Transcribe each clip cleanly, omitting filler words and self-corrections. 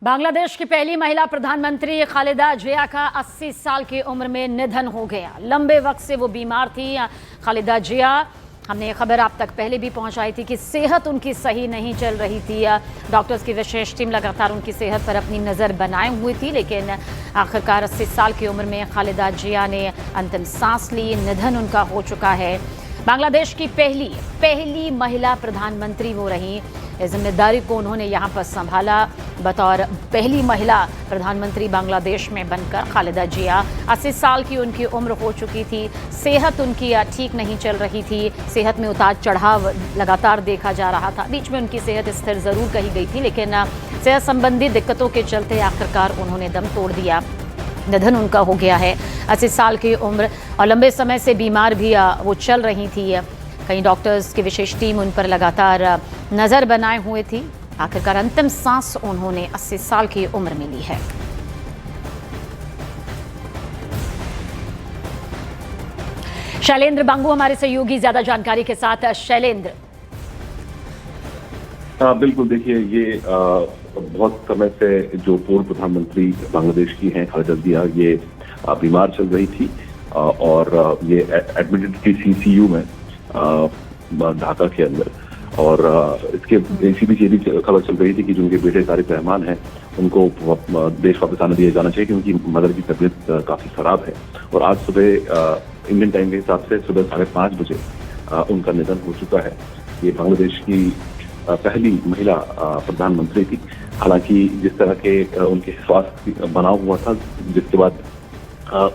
बांग्लादेश की पहली महिला प्रधानमंत्री खालिदा जिया का 80 साल की उम्र में निधन हो गया। लंबे वक्त से वो बीमार थी। खालिदा जिया, हमने ये खबर आप तक पहले भी पहुंचाई थी कि सेहत उनकी सही नहीं चल रही थी। डॉक्टर्स की विशेष टीम लगातार उनकी सेहत पर अपनी नज़र बनाए हुई थी, लेकिन आखिरकार 80 साल की उम्र में खालिदा जिया ने अंतिम सांस ली। निधन उनका हो चुका है। बांग्लादेश की पहली महिला प्रधानमंत्री वो रही। इस जिम्मेदारी को उन्होंने यहाँ पर संभाला। बतौर पहली महिला प्रधानमंत्री बांग्लादेश में बनकर खालिदा जिया, 80 साल की उनकी उम्र हो चुकी थी। सेहत उनकी ठीक नहीं चल रही थी। सेहत में उतार चढ़ाव लगातार देखा जा रहा था। बीच में उनकी सेहत स्थिर ज़रूर कही गई थी, लेकिन सेहत संबंधी दिक्कतों के चलते आखिरकार उन्होंने दम तोड़ दिया। निधन उनका हो गया है। 80 साल की उम्र और लंबे समय से बीमार भी वो चल रही थी। कई डॉक्टर्स की विशेष टीम उन पर लगातार नज़र बनाए हुए थी। आखिरकार अंतिम सांस उन्होंने 80 साल की उम्र में ली है। शैलेंद्र बांगू हमारे सहयोगी ज्यादा जानकारी के साथ। शैलेंद्र, बिल्कुल, देखिए ये बहुत समय से जो पूर्व प्रधानमंत्री बांग्लादेश की हैं खालिदा जिया, ये बीमार चल रही थी और ये एडमिटेड थी सीसीयू में ढाका के अंदर। और इसके इसी बीच ये भी खबर चल रही थी कि जो उनके बेटे तारिक रहमान हैं उनको देश वापस आने दिया जाना चाहिए, क्योंकि मदर की तबीयत काफी खराब है। और आज सुबह इंडियन टाइम के हिसाब से सुबह 5:30 बजे उनका निधन हो चुका है। ये बांग्लादेश की पहली महिला प्रधानमंत्री थी। हालांकि जिस तरह के उनके स्वास्थ्य बना हुआ था, जिसके बाद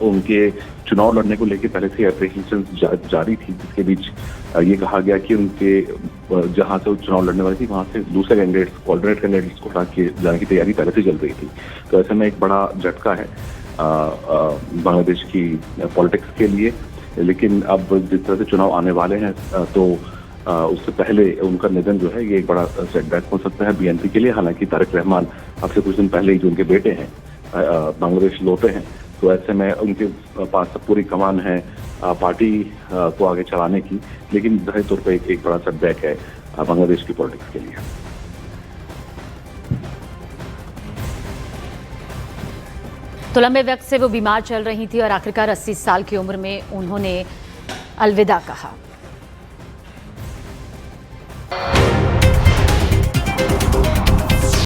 उनके चुनाव लड़ने को लेकर पहले से एप्लीकेशन जारी थी, जिसके बीच ये कहा गया कि उनके जहां से वो चुनाव लड़ने वाली थी वहां से दूसरे कैंडिडेट्स, ऑल्टरनेट कैंडिडेट्स को हटा के जाने की तैयारी पहले से चल रही थी। तो ऐसे में एक बड़ा झटका है बांग्लादेश की पॉलिटिक्स के लिए। लेकिन अब जिस तरह से चुनाव आने वाले हैं तो उससे पहले उनका निधन जो है ये एक बड़ा सेटबैक हो सकता है बीएनपी के लिए। हालांकि तारिक रहमान अब से कुछ दिन पहले ही जो उनके बेटे हैं बांग्लादेश लौटे हैं, तो ऐसे में उनके पास पूरी कमान है पार्टी को आगे चलाने की। लेकिन जाहिर तौर पर एक बड़ा सेटबैक है बांग्लादेश की पॉलिटिक्स के लिए। तो लंबे वक्त से वो बीमार चल रही थी और आखिरकार 80 साल की उम्र में उन्होंने अलविदा कहा।